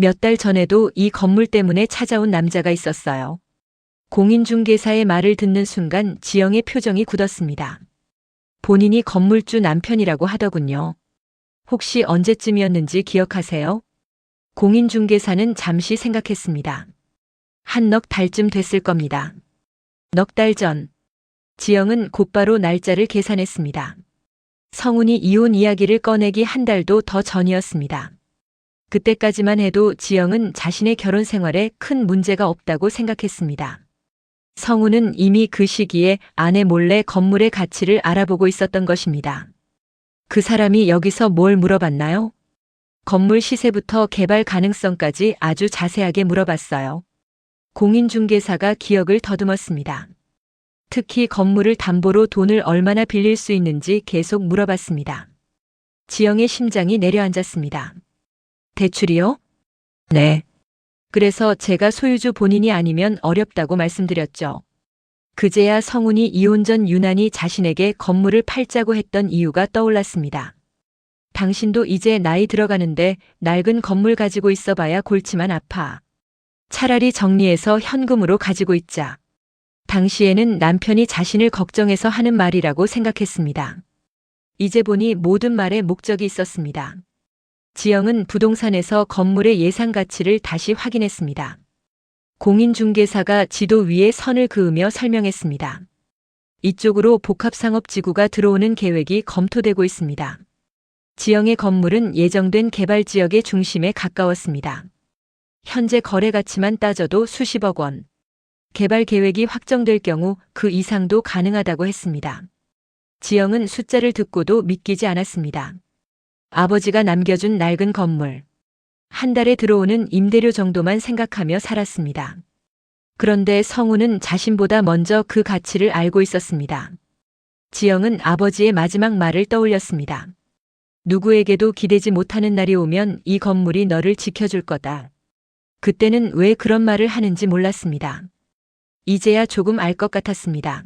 몇 달 전에도 이 건물 때문에 찾아온 남자가 있었어요. 공인중개사의 말을 듣는 순간 지영의 표정이 굳었습니다. 본인이 건물주 남편이라고 하더군요. 혹시 언제쯤이었는지 기억하세요? 공인중개사는 잠시 생각했습니다. 한 넉 달쯤 됐을 겁니다. 넉 달 전. 지영은 곧바로 날짜를 계산했습니다. 성훈이 이혼 이야기를 꺼내기 한 달도 더 전이었습니다. 그때까지만 해도 지영은 자신의 결혼 생활에 큰 문제가 없다고 생각했습니다. 성훈은 이미 그 시기에 아내 몰래 건물의 가치를 알아보고 있었던 것입니다. 그 사람이 여기서 뭘 물어봤나요? 건물 시세부터 개발 가능성까지 아주 자세하게 물어봤어요. 공인중개사가 기억을 더듬었습니다. 특히 건물을 담보로 돈을 얼마나 빌릴 수 있는지 계속 물어봤습니다. 지영의 심장이 내려앉았습니다. 대출이요? 네. 그래서 제가 소유주 본인이 아니면 어렵다고 말씀드렸죠. 그제야 성훈이 이혼 전 유난히 자신에게 건물을 팔자고 했던 이유가 떠올랐습니다. 당신도 이제 나이 들어가는데 낡은 건물 가지고 있어봐야 골치만 아파. 차라리 정리해서 현금으로 가지고 있자. 당시에는 남편이 자신을 걱정해서 하는 말이라고 생각했습니다. 이제 보니 모든 말에 목적이 있었습니다. 지영은 부동산에서 건물의 예상 가치를 다시 확인했습니다. 공인중개사가 지도 위에 선을 그으며 설명했습니다. 이쪽으로 복합상업지구가 들어오는 계획이 검토되고 있습니다. 지영의 건물은 예정된 개발 지역의 중심에 가까웠습니다. 현재 거래 가치만 따져도 수십억 원. 개발 계획이 확정될 경우 그 이상도 가능하다고 했습니다. 지영은 숫자를 듣고도 믿기지 않았습니다. 아버지가 남겨준 낡은 건물. 한 달에 들어오는 임대료 정도만 생각하며 살았습니다. 그런데 성훈은 자신보다 먼저 그 가치를 알고 있었습니다. 지영은 아버지의 마지막 말을 떠올렸습니다. 누구에게도 기대지 못하는 날이 오면 이 건물이 너를 지켜줄 거다. 그때는 왜 그런 말을 하는지 몰랐습니다. 이제야 조금 알 것 같았습니다.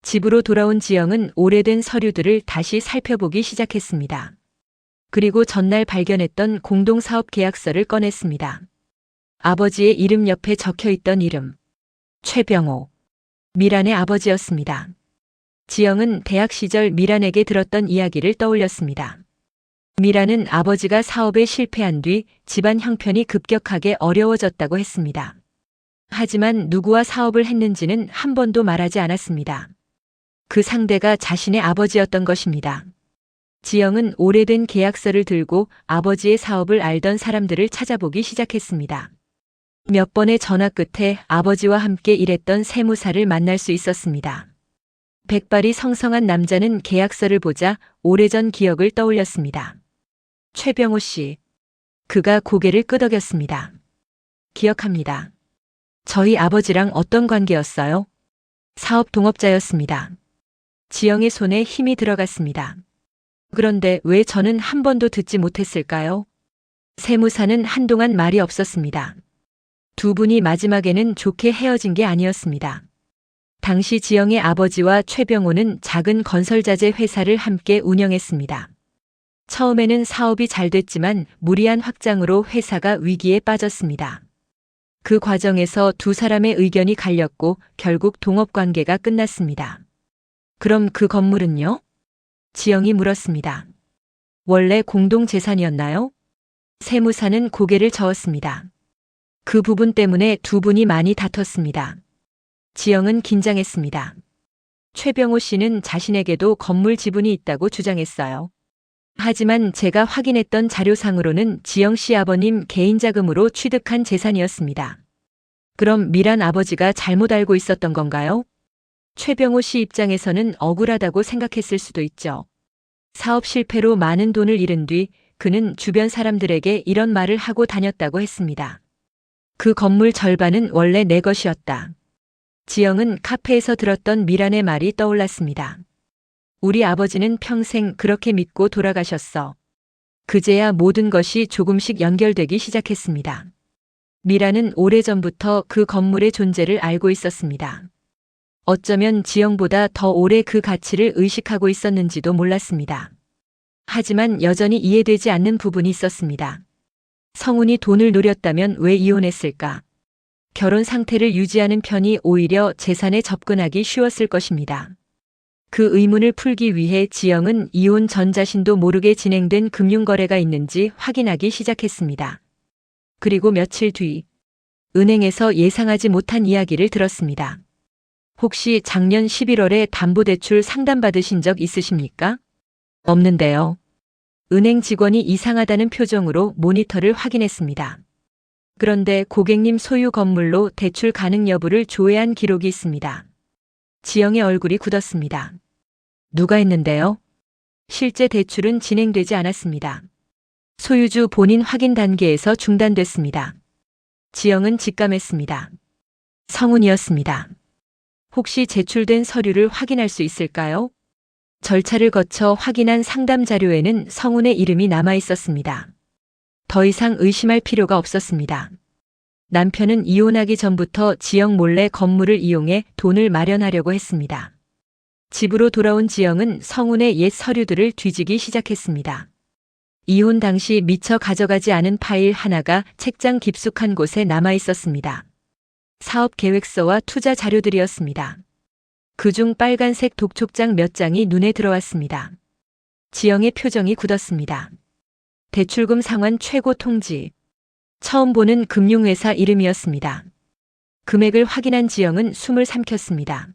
집으로 돌아온 지영은 오래된 서류들을 다시 살펴보기 시작했습니다. 그리고 전날 발견했던 공동사업 계약서를 꺼냈습니다. 아버지의 이름 옆에 적혀있던 이름. 최병호. 미란의 아버지였습니다. 지영은 대학 시절 미란에게 들었던 이야기를 떠올렸습니다. 미란은 아버지가 사업에 실패한 뒤 집안 형편이 급격하게 어려워졌다고 했습니다. 하지만 누구와 사업을 했는지는 한 번도 말하지 않았습니다. 그 상대가 자신의 아버지였던 것입니다. 지영은 오래된 계약서를 들고 아버지의 사업을 알던 사람들을 찾아보기 시작했습니다. 몇 번의 전화 끝에 아버지와 함께 일했던 세무사를 만날 수 있었습니다. 백발이 성성한 남자는 계약서를 보자 오래전 기억을 떠올렸습니다. 최병호 씨. 그가 고개를 끄덕였습니다. 기억합니다. 저희 아버지랑 어떤 관계였어요? 사업 동업자였습니다. 지영의 손에 힘이 들어갔습니다. 그런데 왜 저는 한 번도 듣지 못했을까요? 세무사는 한동안 말이 없었습니다. 두 분이 마지막에는 좋게 헤어진 게 아니었습니다. 당시 지영의 아버지와 최병호는 작은 건설자재 회사를 함께 운영했습니다. 처음에는 사업이 잘 됐지만 무리한 확장으로 회사가 위기에 빠졌습니다. 그 과정에서 두 사람의 의견이 갈렸고 결국 동업관계가 끝났습니다. 그럼 그 건물은요? 지영이 물었습니다. 원래 공동재산이었나요? 세무사는 고개를 저었습니다. 그 부분 때문에 두 분이 많이 다퉜습니다. 지영은 긴장했습니다. 최병호 씨는 자신에게도 건물 지분이 있다고 주장했어요. 하지만 제가 확인했던 자료상으로는 지영 씨 아버님 개인 자금으로 취득한 재산이었습니다. 그럼 미란 아버지가 잘못 알고 있었던 건가요? 최병호 씨 입장에서는 억울하다고 생각했을 수도 있죠. 사업 실패로 많은 돈을 잃은 뒤 그는 주변 사람들에게 이런 말을 하고 다녔다고 했습니다. 그 건물 절반은 원래 내 것이었다. 지영은 카페에서 들었던 미란의 말이 떠올랐습니다. 우리 아버지는 평생 그렇게 믿고 돌아가셨어. 그제야 모든 것이 조금씩 연결되기 시작했습니다. 미란은 오래전부터 그 건물의 존재를 알고 있었습니다. 어쩌면 지영보다 더 오래 그 가치를 의식하고 있었는지도 몰랐습니다. 하지만 여전히 이해되지 않는 부분이 있었습니다. 성훈이 돈을 노렸다면 왜 이혼했을까? 결혼 상태를 유지하는 편이 오히려 재산에 접근하기 쉬웠을 것입니다. 그 의문을 풀기 위해 지영은 이혼 전 자신도 모르게 진행된 금융거래가 있는지 확인하기 시작했습니다. 그리고 며칠 뒤 은행에서 예상하지 못한 이야기를 들었습니다. 혹시 작년 11월에 담보대출 상담받으신 적 있으십니까? 없는데요. 은행 직원이 이상하다는 표정으로 모니터를 확인했습니다. 그런데 고객님 소유 건물로 대출 가능 여부를 조회한 기록이 있습니다. 지영의 얼굴이 굳었습니다. 누가 했는데요? 실제 대출은 진행되지 않았습니다. 소유주 본인 확인 단계에서 중단됐습니다. 지영은 직감했습니다. 성훈이었습니다. 혹시 제출된 서류를 확인할 수 있을까요? 절차를 거쳐 확인한 상담 자료에는 성훈의 이름이 남아 있었습니다. 더 이상 의심할 필요가 없었습니다. 남편은 이혼하기 전부터 지영 몰래 건물을 이용해 돈을 마련하려고 했습니다. 집으로 돌아온 지영은 성훈의 옛 서류들을 뒤지기 시작했습니다. 이혼 당시 미처 가져가지 않은 파일 하나가 책장 깊숙한 곳에 남아 있었습니다. 사업 계획서와 투자 자료들이었습니다. 그중 빨간색 독촉장 몇 장이 눈에 들어왔습니다. 지영의 표정이 굳었습니다. 대출금 상환 최고 통지. 처음 보는 금융회사 이름이었습니다. 금액을 확인한 지영은 숨을 삼켰습니다.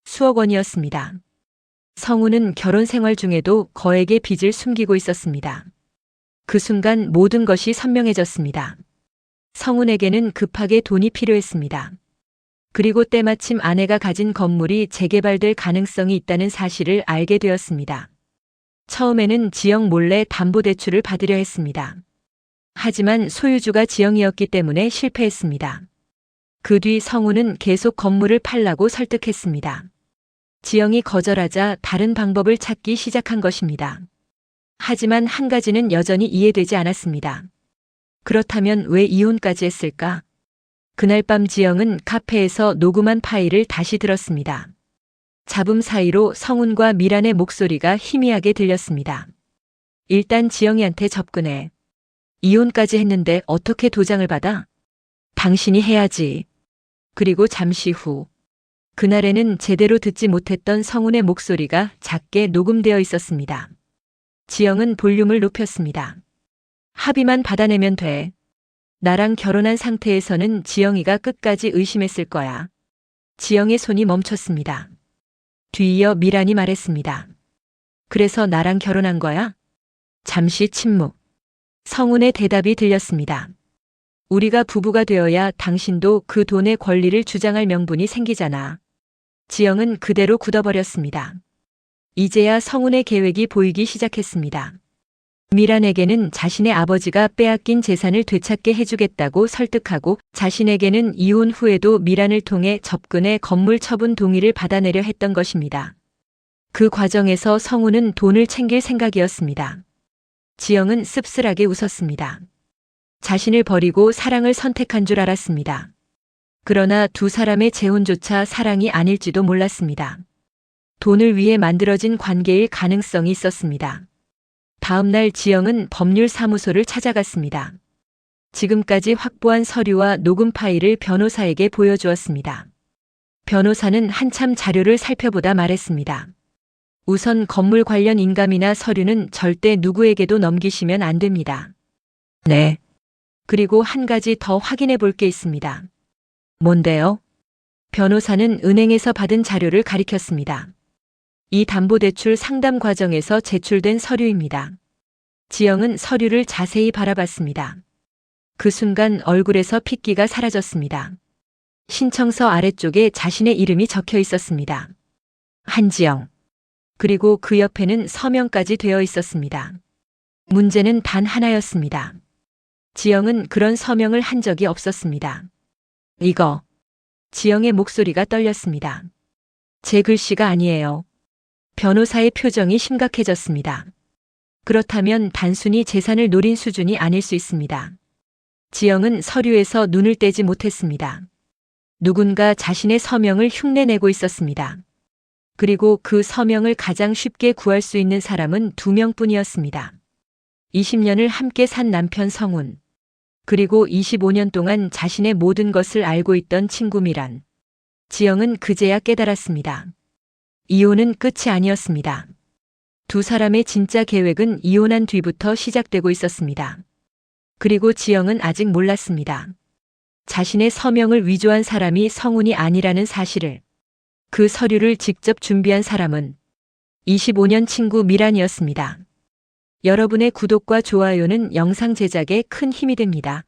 수억 원이었습니다. 성훈은 결혼 생활 중에도 거액의 빚을 숨기고 있었습니다. 그 순간 모든 것이 선명해졌습니다. 성훈에게는 급하게 돈이 필요했습니다. 그리고 때마침 아내가 가진 건물이 재개발될 가능성이 있다는 사실을 알게 되었습니다. 처음에는 지영 몰래 담보대출을 받으려 했습니다. 하지만 소유주가 지영이었기 때문에 실패했습니다. 그 뒤 성훈은 계속 건물을 팔라고 설득했습니다. 지영이 거절하자 다른 방법을 찾기 시작한 것입니다. 하지만 한 가지는 여전히 이해되지 않았습니다. 그렇다면 왜 이혼까지 했을까? 그날 밤 지영은 카페에서 녹음한 파일을 다시 들었습니다. 잡음 사이로 성훈과 미란의 목소리가 희미하게 들렸습니다. 일단 지영이한테 접근해. 이혼까지 했는데 어떻게 도장을 받아? 당신이 해야지. 그리고 잠시 후. 그날에는 제대로 듣지 못했던 성훈의 목소리가 작게 녹음되어 있었습니다. 지영은 볼륨을 높였습니다. 합의만 받아내면 돼. 나랑 결혼한 상태에서는 지영이가 끝까지 의심했을 거야. 지영의 손이 멈췄습니다. 뒤이어 미란이 말했습니다. 그래서 나랑 결혼한 거야? 잠시 침묵. 성훈의 대답이 들렸습니다. 우리가 부부가 되어야 당신도 그 돈의 권리를 주장할 명분이 생기잖아. 지영은 그대로 굳어버렸습니다. 이제야 성훈의 계획이 보이기 시작했습니다. 미란에게는 자신의 아버지가 빼앗긴 재산을 되찾게 해주겠다고 설득하고 자신에게는 이혼 후에도 미란을 통해 접근해 건물 처분 동의를 받아내려 했던 것입니다. 그 과정에서 성훈은 돈을 챙길 생각이었습니다. 지영은 씁쓸하게 웃었습니다. 자신을 버리고 사랑을 선택한 줄 알았습니다. 그러나 두 사람의 재혼조차 사랑이 아닐지도 몰랐습니다. 돈을 위해 만들어진 관계일 가능성이 있었습니다. 다음 날 지영은 법률사무소를 찾아갔습니다. 지금까지 확보한 서류와 녹음 파일을 변호사에게 보여주었습니다. 변호사는 한참 자료를 살펴보다 말했습니다. 우선 건물 관련 인감이나 서류는 절대 누구에게도 넘기시면 안 됩니다. 네. 그리고 한 가지 더 확인해 볼 게 있습니다. 뭔데요? 변호사는 은행에서 받은 자료를 가리켰습니다. 이 담보대출 상담 과정에서 제출된 서류입니다. 지영은 서류를 자세히 바라봤습니다. 그 순간 얼굴에서 핏기가 사라졌습니다. 신청서 아래쪽에 자신의 이름이 적혀 있었습니다. 한지영. 그리고 그 옆에는 서명까지 되어 있었습니다. 문제는 단 하나였습니다. 지영은 그런 서명을 한 적이 없었습니다. 이거. 지영의 목소리가 떨렸습니다. 제 글씨가 아니에요. 변호사의 표정이 심각해졌습니다. 그렇다면 단순히 재산을 노린 수준이 아닐 수 있습니다. 지영은 서류에서 눈을 떼지 못했습니다. 누군가 자신의 서명을 흉내내고 있었습니다. 그리고 그 서명을 가장 쉽게 구할 수 있는 사람은 2명뿐이었습니다. 20년을 함께 산 남편 성훈. 그리고 25년 동안 자신의 모든 것을 알고 있던 친구 미란. 지영은 그제야 깨달았습니다. 이혼은 끝이 아니었습니다. 두 사람의 진짜 계획은 이혼한 뒤부터 시작되고 있었습니다. 그리고 지영은 아직 몰랐습니다. 자신의 서명을 위조한 사람이 성훈이 아니라는 사실을. 그 서류를 직접 준비한 사람은 25년 친구 미란이었습니다. 여러분의 구독과 좋아요는 영상 제작에 큰 힘이 됩니다.